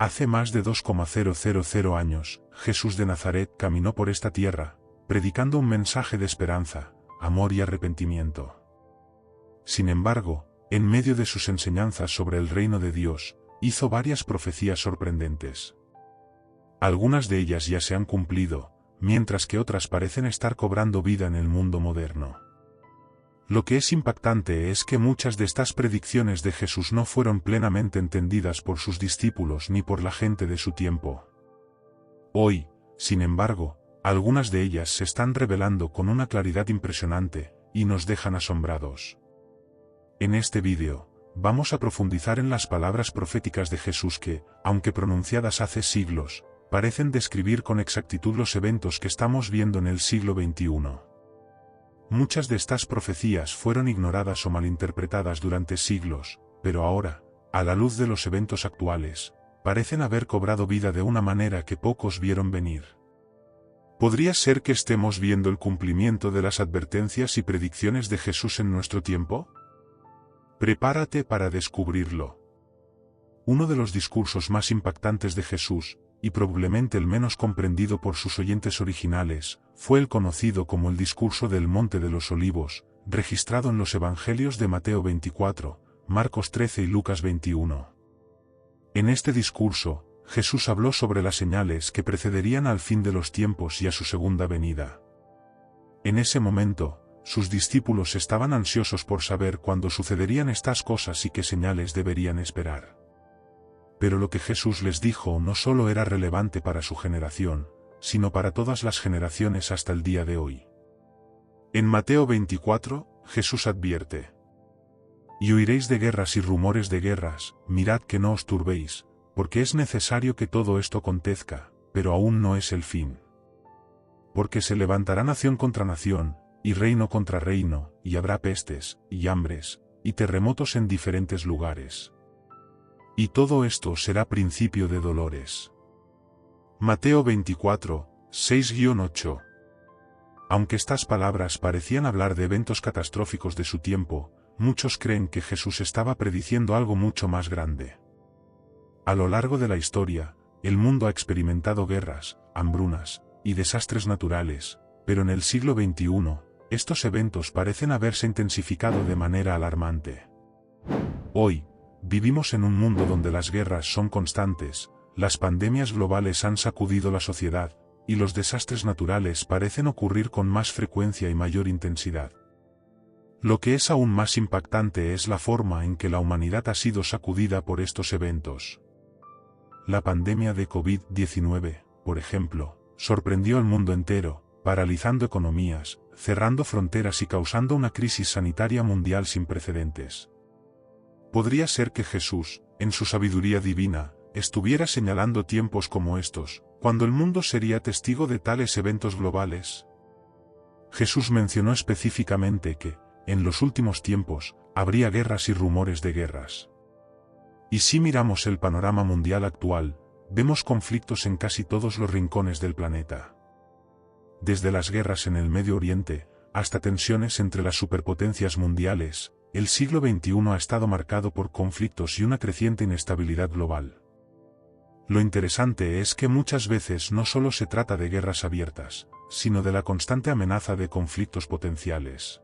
Hace más de 2,000 años, Jesús de Nazaret caminó por esta tierra, predicando un mensaje de esperanza, amor y arrepentimiento. Sin embargo, en medio de sus enseñanzas sobre el reino de Dios, hizo varias profecías sorprendentes. Algunas de ellas ya se han cumplido, mientras que otras parecen estar cobrando vida en el mundo moderno. Lo que es impactante es que muchas de estas predicciones de Jesús no fueron plenamente entendidas por sus discípulos ni por la gente de su tiempo. Hoy, sin embargo, algunas de ellas se están revelando con una claridad impresionante, y nos dejan asombrados. En este vídeo, vamos a profundizar en las palabras proféticas de Jesús que, aunque pronunciadas hace siglos, parecen describir con exactitud los eventos que estamos viendo en el siglo XXI. Muchas de estas profecías fueron ignoradas o malinterpretadas durante siglos, pero ahora, a la luz de los eventos actuales, parecen haber cobrado vida de una manera que pocos vieron venir. ¿Podría ser que estemos viendo el cumplimiento de las advertencias y predicciones de Jesús en nuestro tiempo? Prepárate para descubrirlo. Uno de los discursos más impactantes de Jesús, y probablemente el menos comprendido por sus oyentes originales, fue el conocido como el Discurso del Monte de los Olivos, registrado en los Evangelios de Mateo 24, Marcos 13 y Lucas 21. En este discurso, Jesús habló sobre las señales que precederían al fin de los tiempos y a su segunda venida. En ese momento, sus discípulos estaban ansiosos por saber cuándo sucederían estas cosas y qué señales deberían esperar. Pero lo que Jesús les dijo no solo era relevante para su generación, sino para todas las generaciones hasta el día de hoy. En Mateo 24, Jesús advierte: «Y oiréis de guerras y rumores de guerras, mirad que no os turbéis, porque es necesario que todo esto acontezca, pero aún no es el fin. Porque se levantará nación contra nación, y reino contra reino, y habrá pestes, y hambres, y terremotos en diferentes lugares. Y todo esto será principio de dolores». Mateo 24, 6-8. Aunque estas palabras parecían hablar de eventos catastróficos de su tiempo, muchos creen que Jesús estaba prediciendo algo mucho más grande. A lo largo de la historia, el mundo ha experimentado guerras, hambrunas, y desastres naturales, pero en el siglo XXI, estos eventos parecen haberse intensificado de manera alarmante. Hoy, vivimos en un mundo donde las guerras son constantes, las pandemias globales han sacudido la sociedad, y los desastres naturales parecen ocurrir con más frecuencia y mayor intensidad. Lo que es aún más impactante es la forma en que la humanidad ha sido sacudida por estos eventos. La pandemia de COVID-19, por ejemplo, sorprendió al mundo entero, paralizando economías, cerrando fronteras y causando una crisis sanitaria mundial sin precedentes. ¿Podría ser que Jesús, en su sabiduría divina, estuviera señalando tiempos como estos, cuando el mundo sería testigo de tales eventos globales? Jesús mencionó específicamente que, en los últimos tiempos, habría guerras y rumores de guerras. Y si miramos el panorama mundial actual, vemos conflictos en casi todos los rincones del planeta. Desde las guerras en el Medio Oriente, hasta tensiones entre las superpotencias mundiales, el siglo XXI ha estado marcado por conflictos y una creciente inestabilidad global. Lo interesante es que muchas veces no solo se trata de guerras abiertas, sino de la constante amenaza de conflictos potenciales.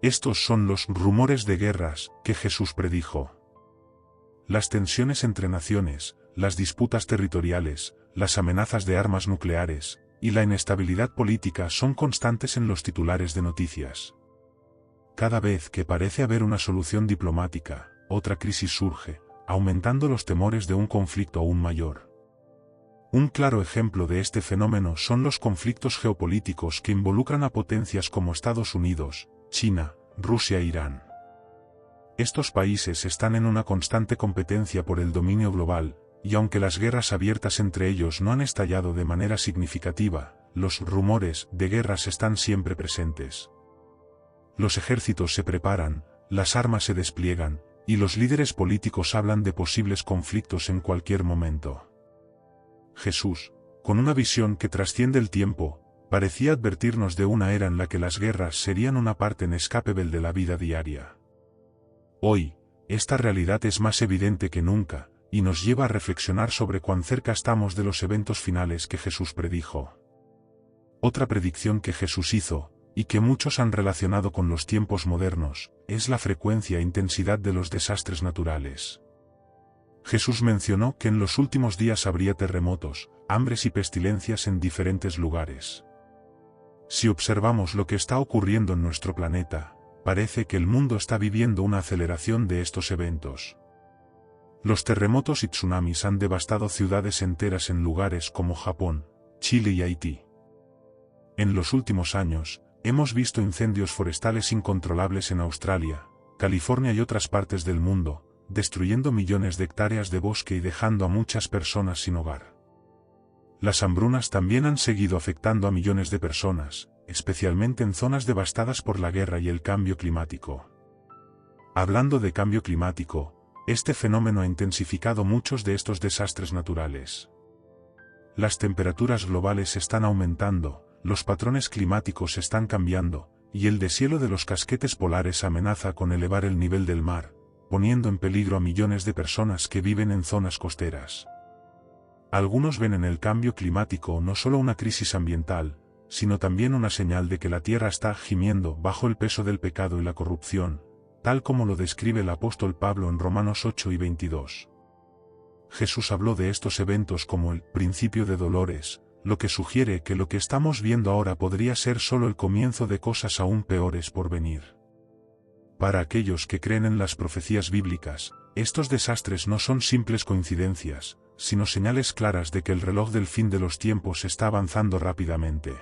Estos son los rumores de guerras que Jesús predijo. Las tensiones entre naciones, las disputas territoriales, las amenazas de armas nucleares, y la inestabilidad política son constantes en los titulares de noticias. Cada vez que parece haber una solución diplomática, otra crisis surge, aumentando los temores de un conflicto aún mayor. Un claro ejemplo de este fenómeno son los conflictos geopolíticos que involucran a potencias como Estados Unidos, China, Rusia e Irán. Estos países están en una constante competencia por el dominio global, y aunque las guerras abiertas entre ellos no han estallado de manera significativa, los rumores de guerras están siempre presentes. Los ejércitos se preparan, las armas se despliegan, y los líderes políticos hablan de posibles conflictos en cualquier momento. Jesús, con una visión que trasciende el tiempo, parecía advertirnos de una era en la que las guerras serían una parte inescapable de la vida diaria. Hoy, esta realidad es más evidente que nunca, y nos lleva a reflexionar sobre cuán cerca estamos de los eventos finales que Jesús predijo. Otra predicción que Jesús hizo, y que muchos han relacionado con los tiempos modernos, es la frecuencia e intensidad de los desastres naturales. Jesús mencionó que en los últimos días habría terremotos, hambres y pestilencias en diferentes lugares. Si observamos lo que está ocurriendo en nuestro planeta, parece que el mundo está viviendo una aceleración de estos eventos. Los terremotos y tsunamis han devastado ciudades enteras en lugares como Japón, Chile y Haití. En los últimos años, hemos visto incendios forestales incontrolables en Australia, California y otras partes del mundo, destruyendo millones de hectáreas de bosque y dejando a muchas personas sin hogar. Las hambrunas también han seguido afectando a millones de personas, especialmente en zonas devastadas por la guerra y el cambio climático. Hablando de cambio climático, este fenómeno ha intensificado muchos de estos desastres naturales. Las temperaturas globales están aumentando, los patrones climáticos están cambiando, y el deshielo de los casquetes polares amenaza con elevar el nivel del mar, poniendo en peligro a millones de personas que viven en zonas costeras. Algunos ven en el cambio climático no solo una crisis ambiental, sino también una señal de que la Tierra está gimiendo bajo el peso del pecado y la corrupción, tal como lo describe el apóstol Pablo en Romanos 8 y 22. Jesús habló de estos eventos como el principio de dolores, lo que sugiere que lo que estamos viendo ahora podría ser solo el comienzo de cosas aún peores por venir. Para aquellos que creen en las profecías bíblicas, estos desastres no son simples coincidencias, sino señales claras de que el reloj del fin de los tiempos está avanzando rápidamente.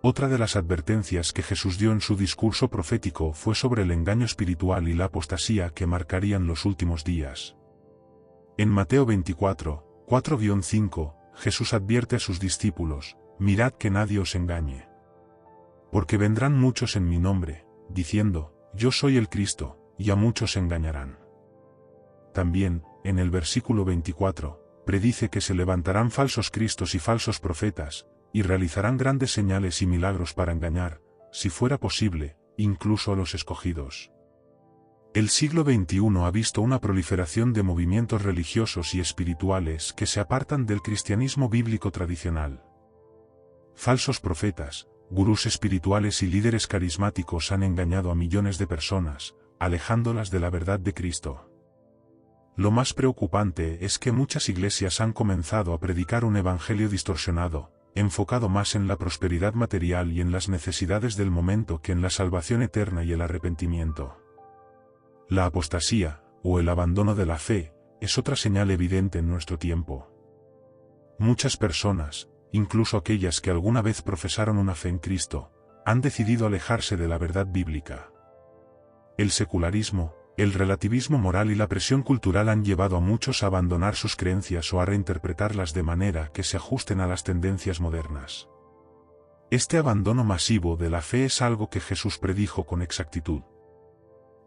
Otra de las advertencias que Jesús dio en su discurso profético fue sobre el engaño espiritual y la apostasía que marcarían los últimos días. En Mateo 24, 4-5, Jesús advierte a sus discípulos: mirad que nadie os engañe. Porque vendrán muchos en mi nombre, diciendo, yo soy el Cristo, y a muchos engañarán. También, en el versículo 24, predice que se levantarán falsos cristos y falsos profetas, y realizarán grandes señales y milagros para engañar, si fuera posible, incluso a los escogidos. El siglo XXI ha visto una proliferación de movimientos religiosos y espirituales que se apartan del cristianismo bíblico tradicional. Falsos profetas, gurús espirituales y líderes carismáticos han engañado a millones de personas, alejándolas de la verdad de Cristo. Lo más preocupante es que muchas iglesias han comenzado a predicar un evangelio distorsionado, enfocado más en la prosperidad material y en las necesidades del momento que en la salvación eterna y el arrepentimiento. La apostasía, o el abandono de la fe, es otra señal evidente en nuestro tiempo. Muchas personas, incluso aquellas que alguna vez profesaron una fe en Cristo, han decidido alejarse de la verdad bíblica. El secularismo, el relativismo moral y la presión cultural han llevado a muchos a abandonar sus creencias o a reinterpretarlas de manera que se ajusten a las tendencias modernas. Este abandono masivo de la fe es algo que Jesús predijo con exactitud.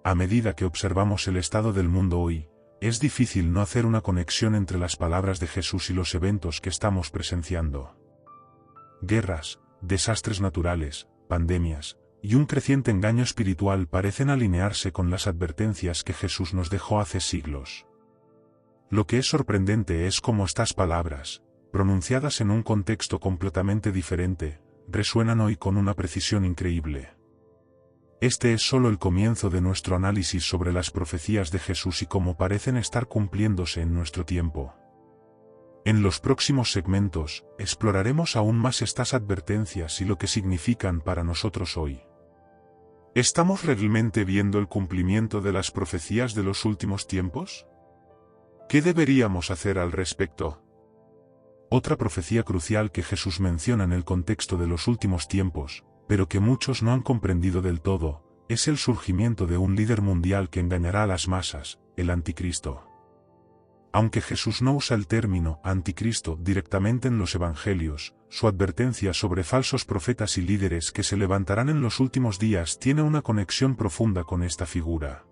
A medida que observamos el estado del mundo hoy, es difícil no hacer una conexión entre las palabras de Jesús y los eventos que estamos presenciando. Guerras, desastres naturales, pandemias, y un creciente engaño espiritual parecen alinearse con las advertencias que Jesús nos dejó hace siglos. Lo que es sorprendente es cómo estas palabras, pronunciadas en un contexto completamente diferente, resuenan hoy con una precisión increíble. Este es solo el comienzo de nuestro análisis sobre las profecías de Jesús y cómo parecen estar cumpliéndose en nuestro tiempo. En los próximos segmentos, exploraremos aún más estas advertencias y lo que significan para nosotros hoy. ¿Estamos realmente viendo el cumplimiento de las profecías de los últimos tiempos? ¿Qué deberíamos hacer al respecto? Otra profecía crucial que Jesús menciona en el contexto de los últimos tiempos, pero que muchos no han comprendido del todo, es el surgimiento de un líder mundial que engañará a las masas, el anticristo. Aunque Jesús no usa el término anticristo directamente en los evangelios, su advertencia sobre falsos profetas y líderes que se levantarán en los últimos días tiene una conexión profunda con esta figura.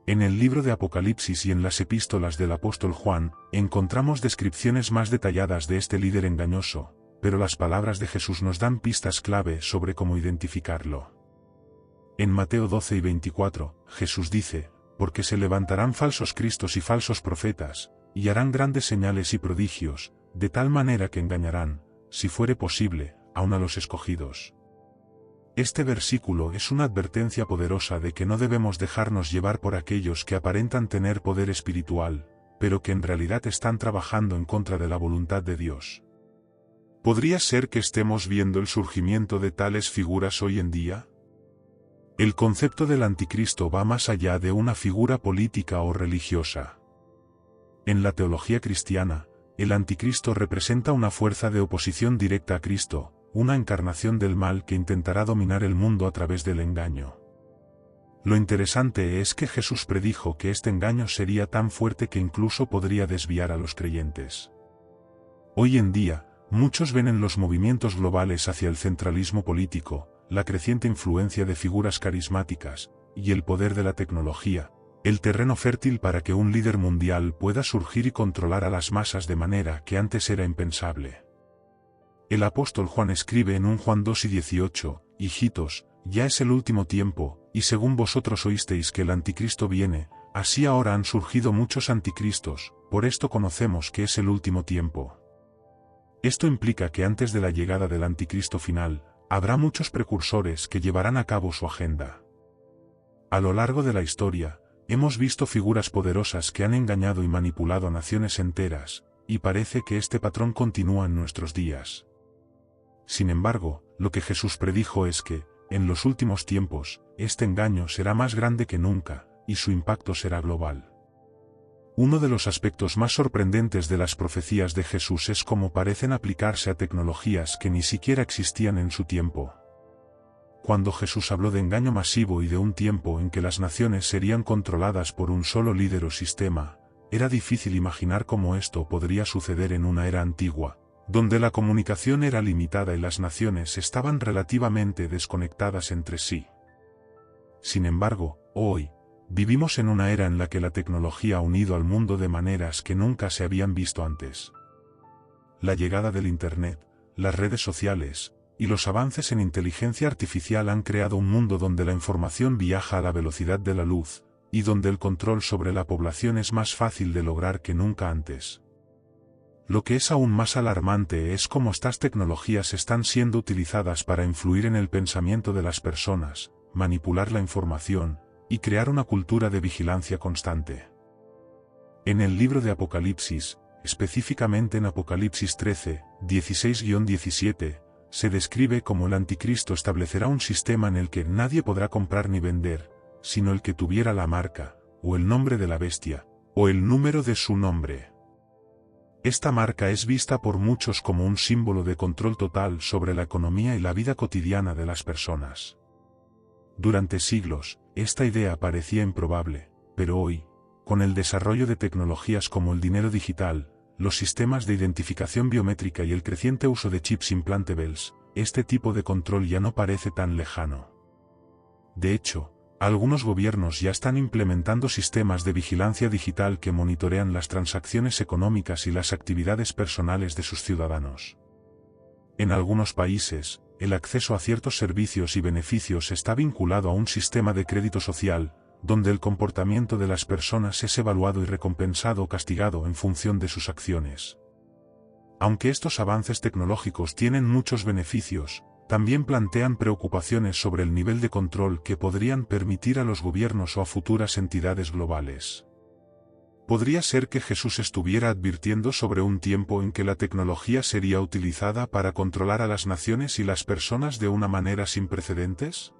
En el libro de Apocalipsis y en las epístolas del apóstol Juan, encontramos descripciones más detalladas de este líder engañoso, pero las palabras de Jesús nos dan pistas clave sobre cómo identificarlo. En Mateo 12 y 24, Jesús dice: porque se levantarán falsos cristos y falsos profetas, y harán grandes señales y prodigios, de tal manera que engañarán, si fuere posible, aun a los escogidos. Este versículo es una advertencia poderosa de que no debemos dejarnos llevar por aquellos que aparentan tener poder espiritual, pero que en realidad están trabajando en contra de la voluntad de Dios. ¿Podría ser que estemos viendo el surgimiento de tales figuras hoy en día? El concepto del anticristo va más allá de una figura política o religiosa. En la teología cristiana, el anticristo representa una fuerza de oposición directa a Cristo, una encarnación del mal que intentará dominar el mundo a través del engaño. Lo interesante es que Jesús predijo que este engaño sería tan fuerte que incluso podría desviar a los creyentes. Hoy en día, muchos ven en los movimientos globales hacia el centralismo político, la creciente influencia de figuras carismáticas, y el poder de la tecnología, el terreno fértil para que un líder mundial pueda surgir y controlar a las masas de manera que antes era impensable. El apóstol Juan escribe en 1 Juan 2:18, «Hijitos, ya es el último tiempo, y según vosotros oísteis que el anticristo viene, así ahora han surgido muchos anticristos, por esto conocemos que es el último tiempo». Esto implica que antes de la llegada del anticristo final, habrá muchos precursores que llevarán a cabo su agenda. A lo largo de la historia, hemos visto figuras poderosas que han engañado y manipulado a naciones enteras, y parece que este patrón continúa en nuestros días. Sin embargo, lo que Jesús predijo es que, en los últimos tiempos, este engaño será más grande que nunca, y su impacto será global. Uno de los aspectos más sorprendentes de las profecías de Jesús es cómo parecen aplicarse a tecnologías que ni siquiera existían en su tiempo. Cuando Jesús habló de engaño masivo y de un tiempo en que las naciones serían controladas por un solo líder o sistema, era difícil imaginar cómo esto podría suceder en una era antigua, donde la comunicación era limitada y las naciones estaban relativamente desconectadas entre sí. Sin embargo, hoy, vivimos en una era en la que la tecnología ha unido al mundo de maneras que nunca se habían visto antes. La llegada del Internet, las redes sociales, y los avances en inteligencia artificial han creado un mundo donde la información viaja a la velocidad de la luz, y donde el control sobre la población es más fácil de lograr que nunca antes. Lo que es aún más alarmante es cómo estas tecnologías están siendo utilizadas para influir en el pensamiento de las personas, manipular la información, y crear una cultura de vigilancia constante. En el libro de Apocalipsis, específicamente en Apocalipsis 13, 16-17, se describe cómo el anticristo establecerá un sistema en el que nadie podrá comprar ni vender, sino el que tuviera la marca, o el nombre de la bestia, o el número de su nombre. Esta marca es vista por muchos como un símbolo de control total sobre la economía y la vida cotidiana de las personas. Durante siglos, esta idea parecía improbable, pero hoy, con el desarrollo de tecnologías como el dinero digital, los sistemas de identificación biométrica y el creciente uso de chips implantables, este tipo de control ya no parece tan lejano. De hecho, algunos gobiernos ya están implementando sistemas de vigilancia digital que monitorean las transacciones económicas y las actividades personales de sus ciudadanos. En algunos países, el acceso a ciertos servicios y beneficios está vinculado a un sistema de crédito social, donde el comportamiento de las personas es evaluado y recompensado o castigado en función de sus acciones. Aunque estos avances tecnológicos tienen muchos beneficios, también plantean preocupaciones sobre el nivel de control que podrían permitir a los gobiernos o a futuras entidades globales. ¿Podría ser que Jesús estuviera advirtiendo sobre un tiempo en que la tecnología sería utilizada para controlar a las naciones y las personas de una manera sin precedentes?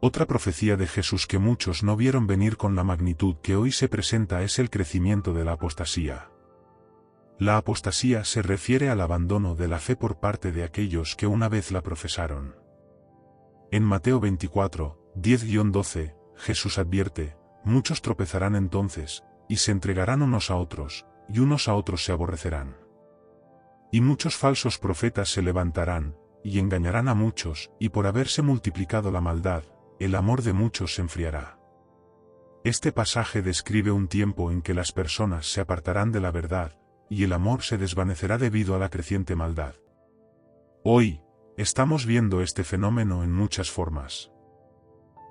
Otra profecía de Jesús que muchos no vieron venir con la magnitud que hoy se presenta es el crecimiento de la apostasía. La apostasía se refiere al abandono de la fe por parte de aquellos que una vez la profesaron. En Mateo 24, 10-12, Jesús advierte, muchos tropezarán entonces, y se entregarán unos a otros, y unos a otros se aborrecerán. Y muchos falsos profetas se levantarán, y engañarán a muchos, y por haberse multiplicado la maldad, el amor de muchos se enfriará. Este pasaje describe un tiempo en que las personas se apartarán de la verdad, y el amor se desvanecerá debido a la creciente maldad. Hoy, estamos viendo este fenómeno en muchas formas.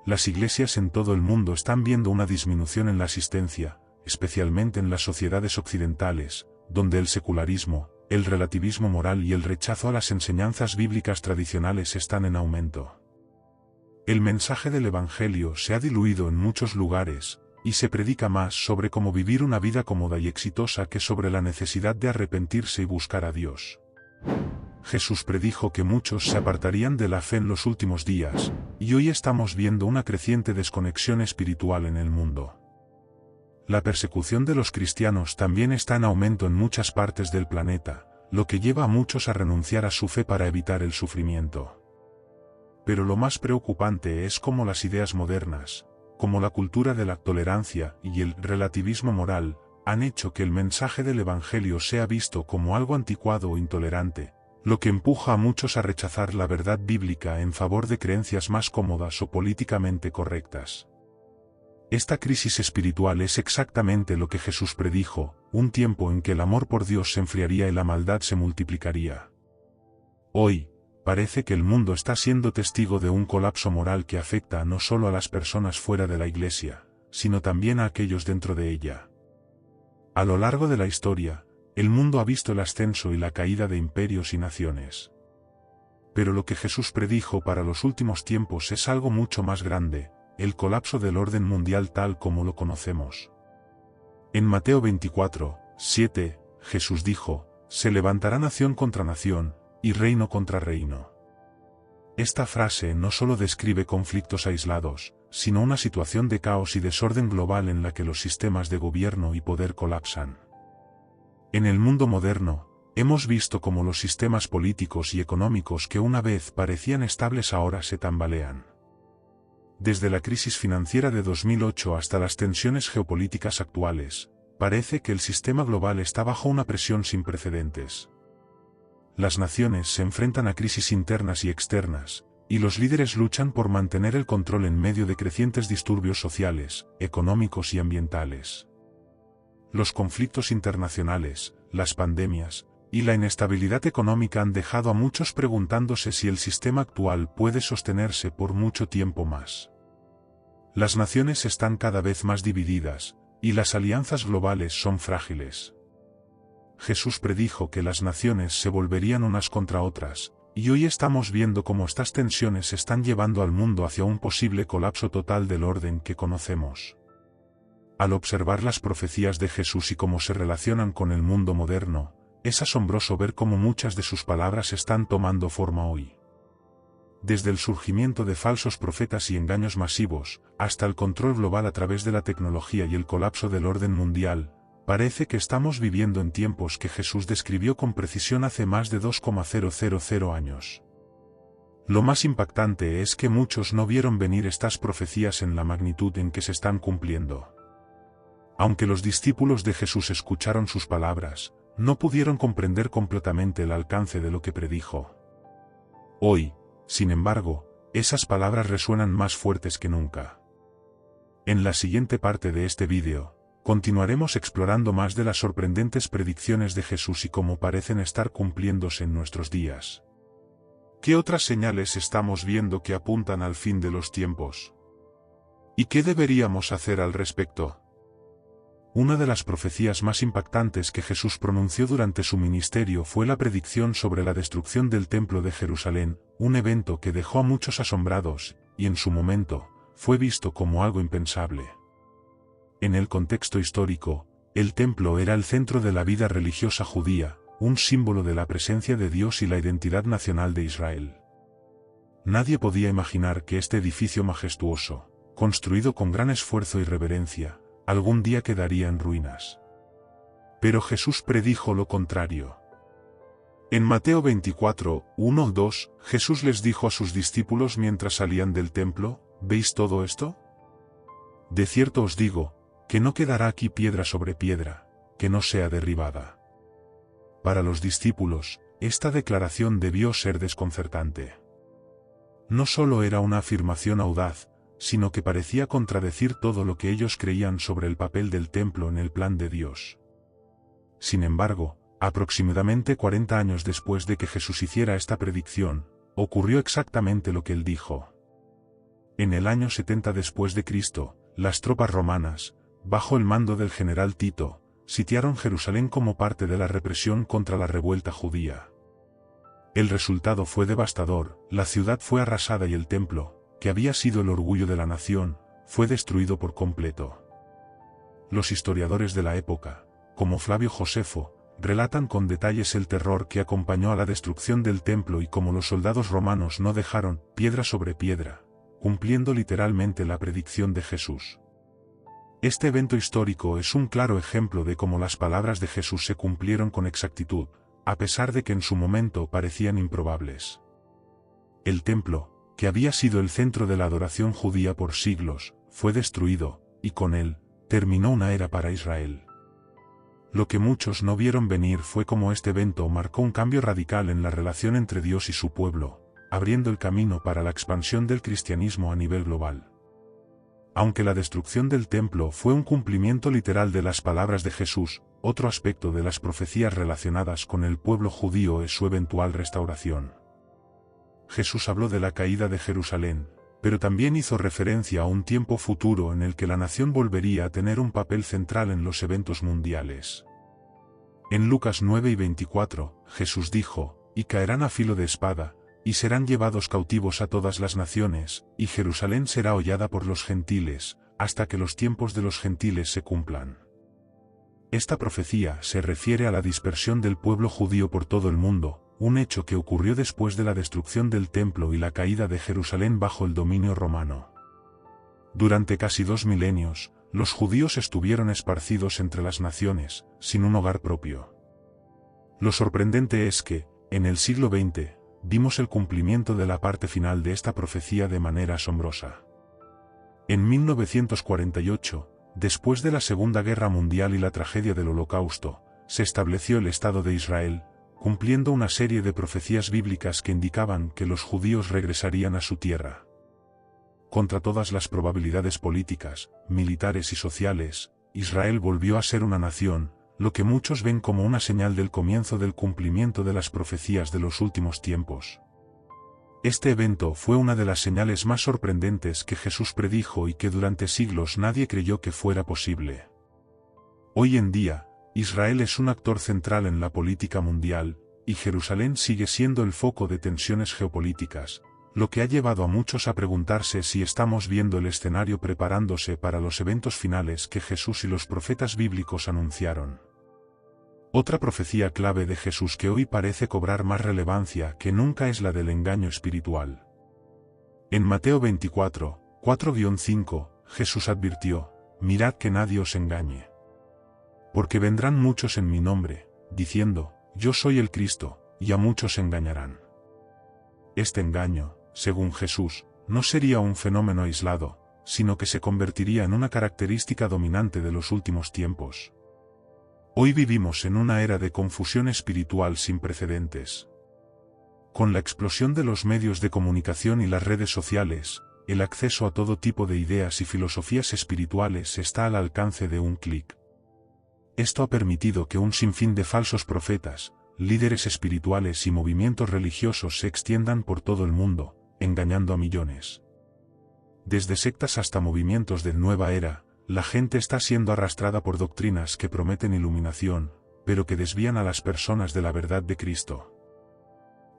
Las iglesias en todo el mundo están viendo una disminución en la asistencia, especialmente en las sociedades occidentales, donde el secularismo, el relativismo moral y el rechazo a las enseñanzas bíblicas tradicionales están en aumento. El mensaje del Evangelio se ha diluido en muchos lugares, y se predica más sobre cómo vivir una vida cómoda y exitosa que sobre la necesidad de arrepentirse y buscar a Dios. Jesús predijo que muchos se apartarían de la fe en los últimos días, y hoy estamos viendo una creciente desconexión espiritual en el mundo. La persecución de los cristianos también está en aumento en muchas partes del planeta, lo que lleva a muchos a renunciar a su fe para evitar el sufrimiento. Pero lo más preocupante es cómo las ideas modernas, como la cultura de la tolerancia y el relativismo moral, han hecho que el mensaje del Evangelio sea visto como algo anticuado o intolerante, lo que empuja a muchos a rechazar la verdad bíblica en favor de creencias más cómodas o políticamente correctas. Esta crisis espiritual es exactamente lo que Jesús predijo, un tiempo en que el amor por Dios se enfriaría y la maldad se multiplicaría. Hoy, parece que el mundo está siendo testigo de un colapso moral que afecta no solo a las personas fuera de la iglesia, sino también a aquellos dentro de ella. A lo largo de la historia, el mundo ha visto el ascenso y la caída de imperios y naciones. Pero lo que Jesús predijo para los últimos tiempos es algo mucho más grande, el colapso del orden mundial tal como lo conocemos. En Mateo 24:7, Jesús dijo, «Se levantará nación contra nación, y reino contra reino». Esta frase no solo describe conflictos aislados, sino una situación de caos y desorden global en la que los sistemas de gobierno y poder colapsan. En el mundo moderno, hemos visto cómo los sistemas políticos y económicos que una vez parecían estables ahora se tambalean. Desde la crisis financiera de 2008 hasta las tensiones geopolíticas actuales, parece que el sistema global está bajo una presión sin precedentes. Las naciones se enfrentan a crisis internas y externas, y los líderes luchan por mantener el control en medio de crecientes disturbios sociales, económicos y ambientales. Los conflictos internacionales, las pandemias, y la inestabilidad económica han dejado a muchos preguntándose si el sistema actual puede sostenerse por mucho tiempo más. Las naciones están cada vez más divididas, y las alianzas globales son frágiles. Jesús predijo que las naciones se volverían unas contra otras, y hoy estamos viendo cómo estas tensiones están llevando al mundo hacia un posible colapso total del orden que conocemos. Al observar las profecías de Jesús y cómo se relacionan con el mundo moderno, es asombroso ver cómo muchas de sus palabras están tomando forma hoy. Desde el surgimiento de falsos profetas y engaños masivos, hasta el control global a través de la tecnología y el colapso del orden mundial, parece que estamos viviendo en tiempos que Jesús describió con precisión hace más de 2,000 años. Lo más impactante es que muchos no vieron venir estas profecías en la magnitud en que se están cumpliendo. Aunque los discípulos de Jesús escucharon sus palabras, no pudieron comprender completamente el alcance de lo que predijo. Hoy, sin embargo, esas palabras resuenan más fuertes que nunca. En la siguiente parte de este vídeo, continuaremos explorando más de las sorprendentes predicciones de Jesús y cómo parecen estar cumpliéndose en nuestros días. ¿Qué otras señales estamos viendo que apuntan al fin de los tiempos? ¿Y qué deberíamos hacer al respecto? Una de las profecías más impactantes que Jesús pronunció durante su ministerio fue la predicción sobre la destrucción del Templo de Jerusalén, un evento que dejó a muchos asombrados, y en su momento, fue visto como algo impensable. En el contexto histórico, el templo era el centro de la vida religiosa judía, un símbolo de la presencia de Dios y la identidad nacional de Israel. Nadie podía imaginar que este edificio majestuoso, construido con gran esfuerzo y reverencia, algún día quedaría en ruinas. Pero Jesús predijo lo contrario. En Mateo 24:1-2, Jesús les dijo a sus discípulos mientras salían del templo, ¿veis todo esto? De cierto os digo, que no quedará aquí piedra sobre piedra, que no sea derribada. Para los discípulos, esta declaración debió ser desconcertante. No solo era una afirmación audaz, sino que parecía contradecir todo lo que ellos creían sobre el papel del templo en el plan de Dios. Sin embargo, aproximadamente 40 años después de que Jesús hiciera esta predicción, ocurrió exactamente lo que él dijo. En el año 70 después de Cristo, las tropas romanas, bajo el mando del general Tito, sitiaron Jerusalén como parte de la represión contra la revuelta judía. El resultado fue devastador, la ciudad fue arrasada y el templo, que había sido el orgullo de la nación, fue destruido por completo. Los historiadores de la época, como Flavio Josefo, relatan con detalles el terror que acompañó a la destrucción del templo y cómo los soldados romanos no dejaron piedra sobre piedra, cumpliendo literalmente la predicción de Jesús. Este evento histórico es un claro ejemplo de cómo las palabras de Jesús se cumplieron con exactitud, a pesar de que en su momento parecían improbables. El templo, que había sido el centro de la adoración judía por siglos, fue destruido, y con él, terminó una era para Israel. Lo que muchos no vieron venir fue cómo este evento marcó un cambio radical en la relación entre Dios y su pueblo, abriendo el camino para la expansión del cristianismo a nivel global. Aunque la destrucción del templo fue un cumplimiento literal de las palabras de Jesús, otro aspecto de las profecías relacionadas con el pueblo judío es su eventual restauración. Jesús habló de la caída de Jerusalén, pero también hizo referencia a un tiempo futuro en el que la nación volvería a tener un papel central en los eventos mundiales. En Lucas 9 y 24, Jesús dijo, «Y caerán a filo de espada, y serán llevados cautivos a todas las naciones, y Jerusalén será hollada por los gentiles, hasta que los tiempos de los gentiles se cumplan». Esta profecía se refiere a la dispersión del pueblo judío por todo el mundo, un hecho que ocurrió después de la destrucción del templo y la caída de Jerusalén bajo el dominio romano. Durante casi 2 milenios, los judíos estuvieron esparcidos entre las naciones, sin un hogar propio. Lo sorprendente es que, en el siglo XX, vimos el cumplimiento de la parte final de esta profecía de manera asombrosa. En 1948, después de la Segunda Guerra Mundial y la tragedia del Holocausto, se estableció el Estado de Israel, cumpliendo una serie de profecías bíblicas que indicaban que los judíos regresarían a su tierra. Contra todas las probabilidades políticas, militares y sociales, Israel volvió a ser una nación, lo que muchos ven como una señal del comienzo del cumplimiento de las profecías de los últimos tiempos. Este evento fue una de las señales más sorprendentes que Jesús predijo y que durante siglos nadie creyó que fuera posible. Hoy en día, Israel es un actor central en la política mundial, y Jerusalén sigue siendo el foco de tensiones geopolíticas, lo que ha llevado a muchos a preguntarse si estamos viendo el escenario preparándose para los eventos finales que Jesús y los profetas bíblicos anunciaron. Otra profecía clave de Jesús que hoy parece cobrar más relevancia que nunca es la del engaño espiritual. En Mateo 24, 4-5, Jesús advirtió, «Mirad que nadie os engañe. Porque vendrán muchos en mi nombre, diciendo, yo soy el Cristo, y a muchos engañarán». Este engaño, según Jesús, no sería un fenómeno aislado, sino que se convertiría en una característica dominante de los últimos tiempos. Hoy vivimos en una era de confusión espiritual sin precedentes. Con la explosión de los medios de comunicación y las redes sociales, el acceso a todo tipo de ideas y filosofías espirituales está al alcance de un clic. Esto ha permitido que un sinfín de falsos profetas, líderes espirituales y movimientos religiosos se extiendan por todo el mundo, engañando a millones. Desde sectas hasta movimientos de nueva era, la gente está siendo arrastrada por doctrinas que prometen iluminación, pero que desvían a las personas de la verdad de Cristo.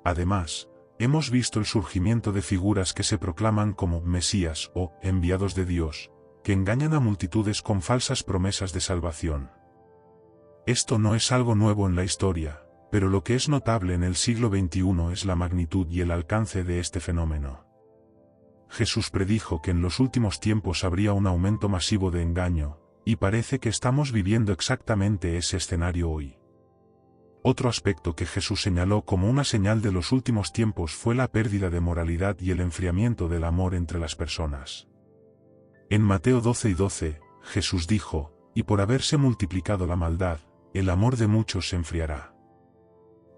Además, hemos visto el surgimiento de figuras que se proclaman como Mesías o enviados de Dios, que engañan a multitudes con falsas promesas de salvación. Esto no es algo nuevo en la historia, pero lo que es notable en el siglo XXI es la magnitud y el alcance de este fenómeno. Jesús predijo que en los últimos tiempos habría un aumento masivo de engaño, y parece que estamos viviendo exactamente ese escenario hoy. Otro aspecto que Jesús señaló como una señal de los últimos tiempos fue la pérdida de moralidad y el enfriamiento del amor entre las personas. En Mateo 12:12, Jesús dijo, «Y por haberse multiplicado la maldad, el amor de muchos se enfriará».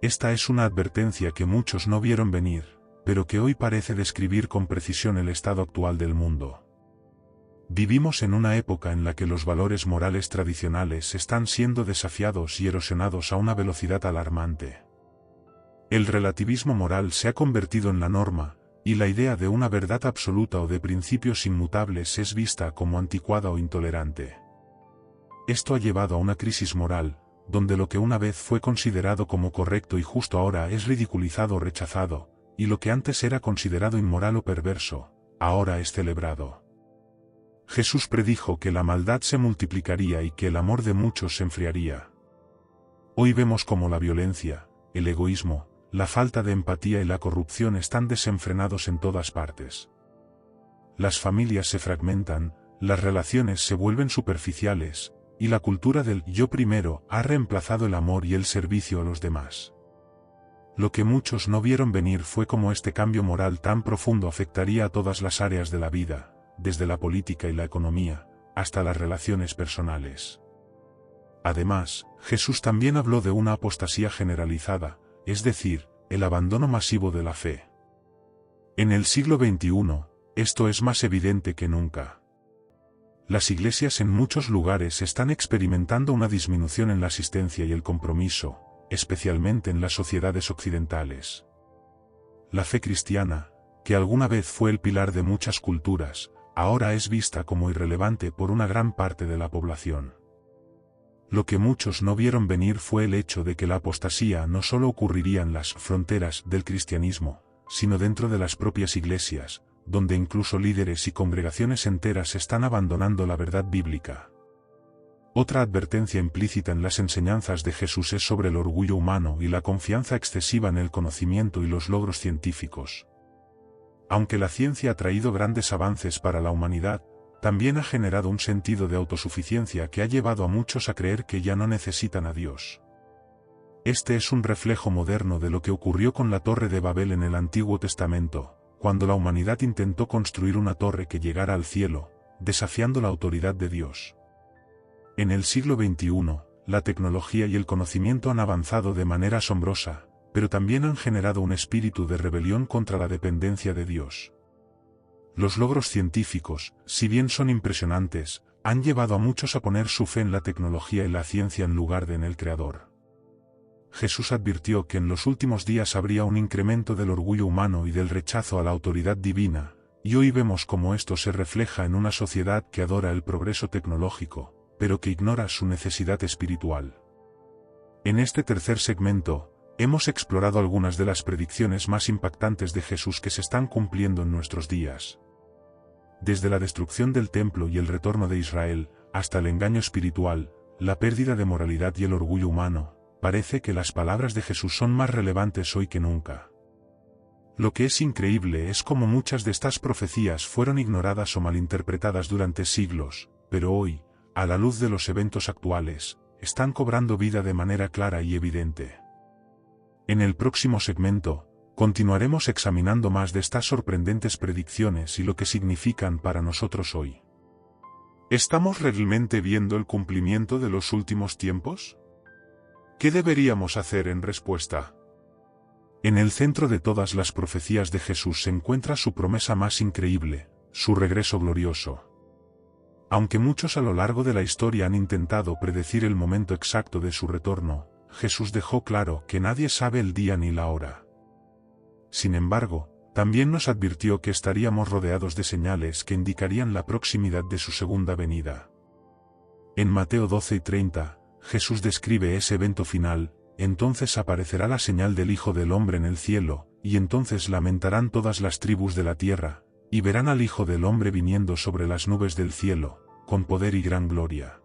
Esta es una advertencia que muchos no vieron venir, pero que hoy parece describir con precisión el estado actual del mundo. Vivimos en una época en la que los valores morales tradicionales están siendo desafiados y erosionados a una velocidad alarmante. El relativismo moral se ha convertido en la norma, y la idea de una verdad absoluta o de principios inmutables es vista como anticuada o intolerante. Esto ha llevado a una crisis moral, donde lo que una vez fue considerado como correcto y justo ahora es ridiculizado o rechazado, y lo que antes era considerado inmoral o perverso, ahora es celebrado. Jesús predijo que la maldad se multiplicaría y que el amor de muchos se enfriaría. Hoy vemos cómo la violencia, el egoísmo, la falta de empatía y la corrupción están desenfrenados en todas partes. Las familias se fragmentan, las relaciones se vuelven superficiales, y la cultura del yo primero ha reemplazado el amor y el servicio a los demás. Lo que muchos no vieron venir fue cómo este cambio moral tan profundo afectaría a todas las áreas de la vida, desde la política y la economía, hasta las relaciones personales. Además, Jesús también habló de una apostasía generalizada, es decir, el abandono masivo de la fe. En el siglo XXI, esto es más evidente que nunca. Las iglesias en muchos lugares están experimentando una disminución en la asistencia y el compromiso, especialmente en las sociedades occidentales. La fe cristiana, que alguna vez fue el pilar de muchas culturas, ahora es vista como irrelevante por una gran parte de la población. Lo que muchos no vieron venir fue el hecho de que la apostasía no solo ocurriría en las fronteras del cristianismo, sino dentro de las propias iglesias, donde incluso líderes y congregaciones enteras están abandonando la verdad bíblica. Otra advertencia implícita en las enseñanzas de Jesús es sobre el orgullo humano y la confianza excesiva en el conocimiento y los logros científicos. Aunque la ciencia ha traído grandes avances para la humanidad, también ha generado un sentido de autosuficiencia que ha llevado a muchos a creer que ya no necesitan a Dios. Este es un reflejo moderno de lo que ocurrió con la Torre de Babel en el Antiguo Testamento, cuando la humanidad intentó construir una torre que llegara al cielo, desafiando la autoridad de Dios. En el siglo XXI, la tecnología y el conocimiento han avanzado de manera asombrosa, pero también han generado un espíritu de rebelión contra la dependencia de Dios. Los logros científicos, si bien son impresionantes, han llevado a muchos a poner su fe en la tecnología y la ciencia en lugar de en el Creador. Jesús advirtió que en los últimos días habría un incremento del orgullo humano y del rechazo a la autoridad divina, y hoy vemos cómo esto se refleja en una sociedad que adora el progreso tecnológico, pero que ignora su necesidad espiritual. En este tercer segmento, hemos explorado algunas de las predicciones más impactantes de Jesús que se están cumpliendo en nuestros días. Desde la destrucción del templo y el retorno de Israel, hasta el engaño espiritual, la pérdida de moralidad y el orgullo humano, parece que las palabras de Jesús son más relevantes hoy que nunca. Lo que es increíble es cómo muchas de estas profecías fueron ignoradas o malinterpretadas durante siglos, pero hoy, a la luz de los eventos actuales, están cobrando vida de manera clara y evidente. En el próximo segmento, continuaremos examinando más de estas sorprendentes predicciones y lo que significan para nosotros hoy. ¿Estamos realmente viendo el cumplimiento de los últimos tiempos? ¿Qué deberíamos hacer en respuesta? En el centro de todas las profecías de Jesús se encuentra su promesa más increíble, su regreso glorioso. Aunque muchos a lo largo de la historia han intentado predecir el momento exacto de su retorno, Jesús dejó claro que nadie sabe el día ni la hora. Sin embargo, también nos advirtió que estaríamos rodeados de señales que indicarían la proximidad de su segunda venida. En Mateo 12:30, Jesús describe ese evento final: entonces aparecerá la señal del Hijo del Hombre en el cielo, y entonces lamentarán todas las tribus de la tierra, y verán al Hijo del Hombre viniendo sobre las nubes del cielo, con poder y gran gloria.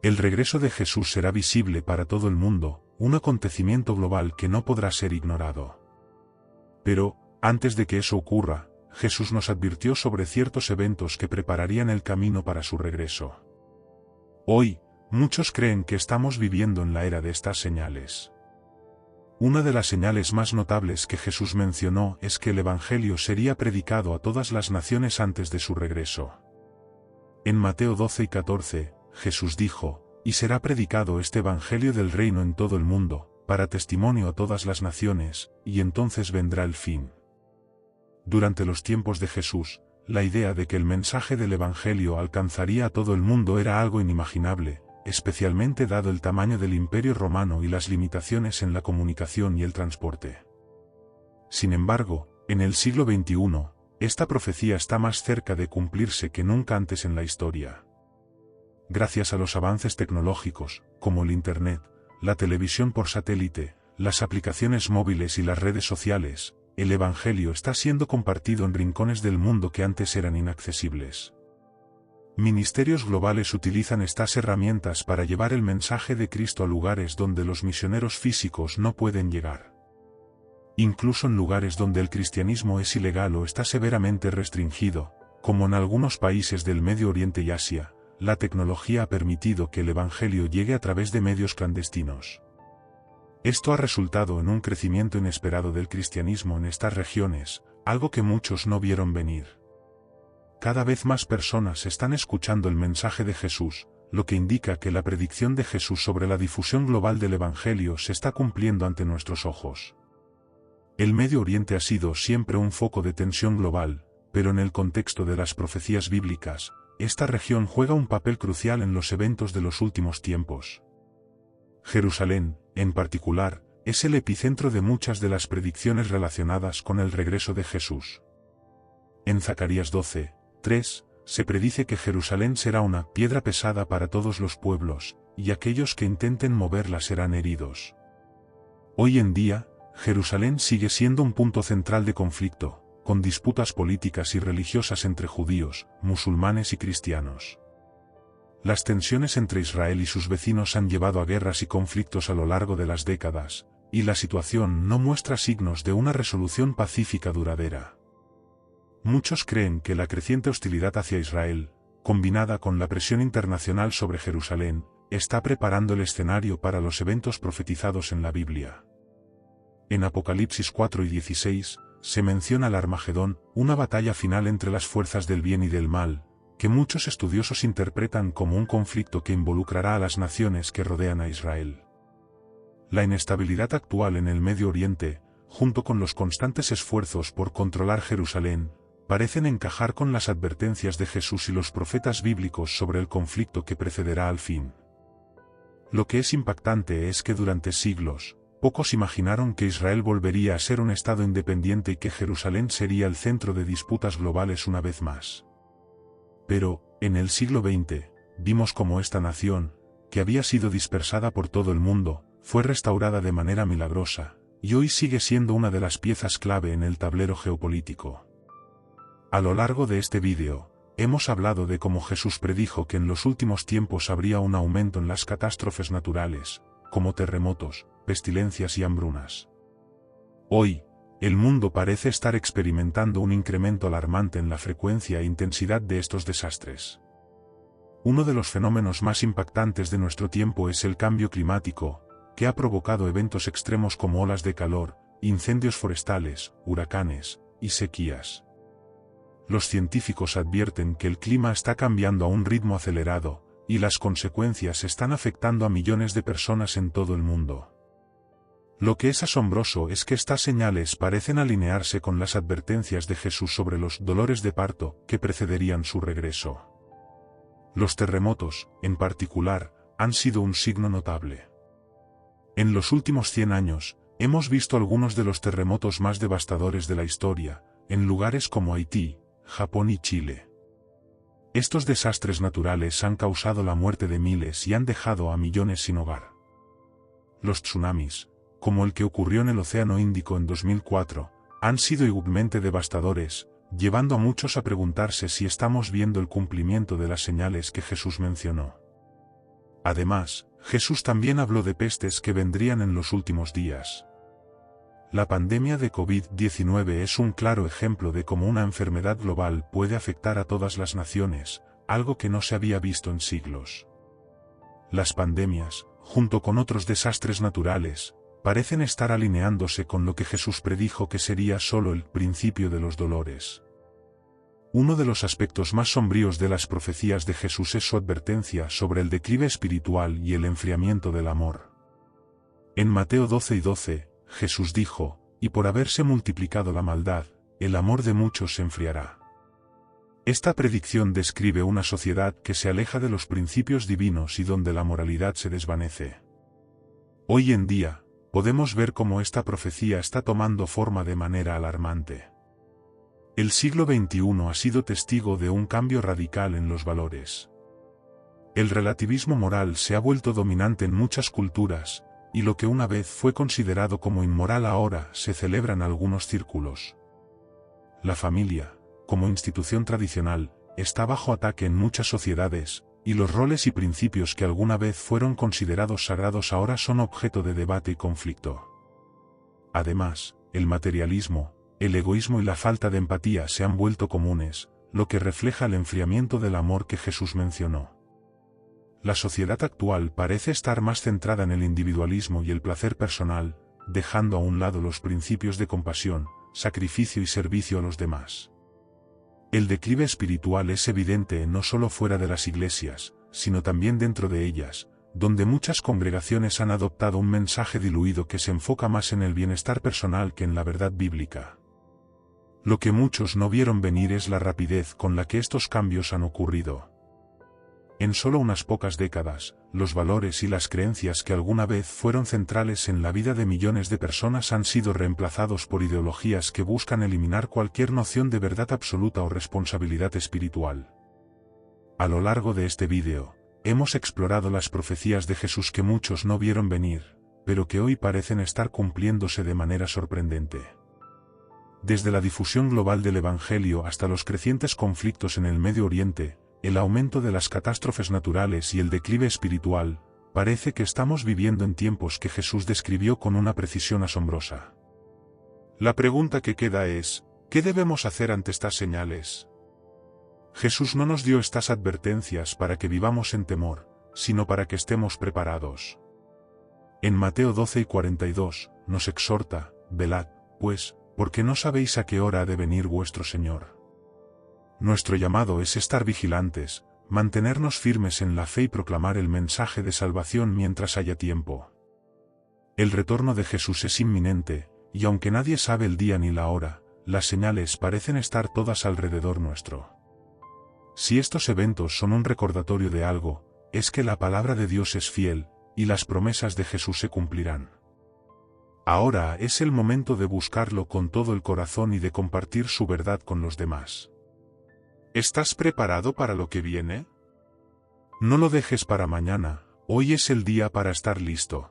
El regreso de Jesús será visible para todo el mundo, un acontecimiento global que no podrá ser ignorado. Pero, antes de que eso ocurra, Jesús nos advirtió sobre ciertos eventos que prepararían el camino para su regreso. Hoy, muchos creen que estamos viviendo en la era de estas señales. Una de las señales más notables que Jesús mencionó es que el Evangelio sería predicado a todas las naciones antes de su regreso. En Mateo 12:14, Jesús dijo: y será predicado este Evangelio del reino en todo el mundo, para testimonio a todas las naciones, y entonces vendrá el fin. Durante los tiempos de Jesús, la idea de que el mensaje del Evangelio alcanzaría a todo el mundo era algo inimaginable, especialmente dado el tamaño del Imperio Romano y las limitaciones en la comunicación y el transporte. Sin embargo, En el siglo XXI, esta profecía está más cerca de cumplirse que nunca antes en la historia. Gracias a los avances tecnológicos, como el Internet, la televisión por satélite, las aplicaciones móviles y las redes sociales, el Evangelio está siendo compartido en rincones del mundo que antes eran inaccesibles. Ministerios globales utilizan estas herramientas para llevar el mensaje de Cristo a lugares donde los misioneros físicos no pueden llegar. Incluso en lugares donde el cristianismo es ilegal o está severamente restringido, como en algunos países del Medio Oriente y Asia, la tecnología ha permitido que el Evangelio llegue a través de medios clandestinos. Esto ha resultado en un crecimiento inesperado del cristianismo en estas regiones, algo que muchos no vieron venir. Cada vez más personas están escuchando el mensaje de Jesús, lo que indica que la predicción de Jesús sobre la difusión global del Evangelio se está cumpliendo ante nuestros ojos. El Medio Oriente ha sido siempre un foco de tensión global, pero en el contexto de las profecías bíblicas, esta región juega un papel crucial en los eventos de los últimos tiempos. Jerusalén, en particular, es el epicentro de muchas de las predicciones relacionadas con el regreso de Jesús. En Zacarías 12:3, se predice que Jerusalén será una piedra pesada para todos los pueblos, y aquellos que intenten moverla serán heridos. Hoy en día, Jerusalén sigue siendo un punto central de conflicto, con disputas políticas y religiosas entre judíos, musulmanes y cristianos. Las tensiones entre Israel y sus vecinos han llevado a guerras y conflictos a lo largo de las décadas, y la situación no muestra signos de una resolución pacífica duradera. Muchos creen que la creciente hostilidad hacia Israel, combinada con la presión internacional sobre Jerusalén, está preparando el escenario para los eventos profetizados en la Biblia. En Apocalipsis 4:16, se menciona el Armagedón, una batalla final entre las fuerzas del bien y del mal, que muchos estudiosos interpretan como un conflicto que involucrará a las naciones que rodean a Israel. La inestabilidad actual en el Medio Oriente, junto con los constantes esfuerzos por controlar Jerusalén, parecen encajar con las advertencias de Jesús y los profetas bíblicos sobre el conflicto que precederá al fin. Lo que es impactante es que durante siglos, pocos imaginaron que Israel volvería a ser un estado independiente y que Jerusalén sería el centro de disputas globales una vez más. Pero, en el siglo XX, vimos cómo esta nación, que había sido dispersada por todo el mundo, fue restaurada de manera milagrosa, y hoy sigue siendo una de las piezas clave en el tablero geopolítico. A lo largo de este vídeo, hemos hablado de cómo Jesús predijo que en los últimos tiempos habría un aumento en las catástrofes naturales, como terremotos, pestilencias y hambrunas. Hoy, el mundo parece estar experimentando un incremento alarmante en la frecuencia e intensidad de estos desastres. Uno de los fenómenos más impactantes de nuestro tiempo es el cambio climático, que ha provocado eventos extremos como olas de calor, incendios forestales, huracanes y sequías. Los científicos advierten que el clima está cambiando a un ritmo acelerado, y las consecuencias están afectando a millones de personas en todo el mundo. Lo que es asombroso es que estas señales parecen alinearse con las advertencias de Jesús sobre los dolores de parto que precederían su regreso. Los terremotos, en particular, han sido un signo notable. En los últimos 100 años, hemos visto algunos de los terremotos más devastadores de la historia, en lugares como Haití, Japón y Chile. Estos desastres naturales han causado la muerte de miles y han dejado a millones sin hogar. Los tsunamis, como el que ocurrió en el Océano Índico en 2004, han sido igualmente devastadores, llevando a muchos a preguntarse si estamos viendo el cumplimiento de las señales que Jesús mencionó. Además, Jesús también habló de pestes que vendrían en los últimos días. La pandemia de COVID-19 es un claro ejemplo de cómo una enfermedad global puede afectar a todas las naciones, algo que no se había visto en siglos. Las pandemias, junto con otros desastres naturales, parecen estar alineándose con lo que Jesús predijo que sería solo el principio de los dolores. Uno de los aspectos más sombríos de las profecías de Jesús es su advertencia sobre el declive espiritual y el enfriamiento del amor. En Mateo 12:12, Jesús dijo, y por haberse multiplicado la maldad, el amor de muchos se enfriará. Esta predicción describe una sociedad que se aleja de los principios divinos y donde la moralidad se desvanece. Hoy en día, podemos ver cómo esta profecía está tomando forma de manera alarmante. El siglo XXI ha sido testigo de un cambio radical en los valores. El relativismo moral se ha vuelto dominante en muchas culturas, y lo que una vez fue considerado como inmoral ahora se celebra en algunos círculos. La familia, como institución tradicional, está bajo ataque en muchas sociedades, y los roles y principios que alguna vez fueron considerados sagrados ahora son objeto de debate y conflicto. Además, el materialismo, el egoísmo y la falta de empatía se han vuelto comunes, lo que refleja el enfriamiento del amor que Jesús mencionó. La sociedad actual parece estar más centrada en el individualismo y el placer personal, dejando a un lado los principios de compasión, sacrificio y servicio a los demás. El declive espiritual es evidente no solo fuera de las iglesias, sino también dentro de ellas, donde muchas congregaciones han adoptado un mensaje diluido que se enfoca más en el bienestar personal que en la verdad bíblica. Lo que muchos no vieron venir es la rapidez con la que estos cambios han ocurrido. En solo unas pocas décadas, los valores y las creencias que alguna vez fueron centrales en la vida de millones de personas han sido reemplazados por ideologías que buscan eliminar cualquier noción de verdad absoluta o responsabilidad espiritual. A lo largo de este vídeo, hemos explorado las profecías de Jesús que muchos no vieron venir, pero que hoy parecen estar cumpliéndose de manera sorprendente. Desde la difusión global del Evangelio hasta los crecientes conflictos en el Medio Oriente, el aumento de las catástrofes naturales y el declive espiritual, parece que estamos viviendo en tiempos que Jesús describió con una precisión asombrosa. La pregunta que queda es, ¿qué debemos hacer ante estas señales? Jesús no nos dio estas advertencias para que vivamos en temor, sino para que estemos preparados. En Mateo 12:42, nos exhorta, velad, pues, porque no sabéis a qué hora ha de venir vuestro Señor. Nuestro llamado es estar vigilantes, mantenernos firmes en la fe y proclamar el mensaje de salvación mientras haya tiempo. El retorno de Jesús es inminente, y aunque nadie sabe el día ni la hora, las señales parecen estar todas alrededor nuestro. Si estos eventos son un recordatorio de algo, es que la palabra de Dios es fiel, y las promesas de Jesús se cumplirán. Ahora es el momento de buscarlo con todo el corazón y de compartir su verdad con los demás. ¿Estás preparado para lo que viene? No lo dejes para mañana, hoy es el día para estar listo.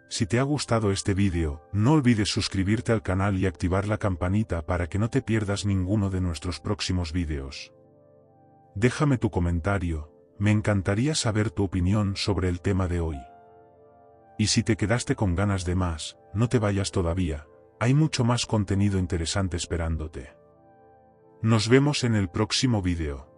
Si te ha gustado este vídeo, no olvides suscribirte al canal y activar la campanita para que no te pierdas ninguno de nuestros próximos vídeos. Déjame tu comentario, me encantaría saber tu opinión sobre el tema de hoy. Y si te quedaste con ganas de más, no te vayas todavía, hay mucho más contenido interesante esperándote. Nos vemos en el próximo vídeo.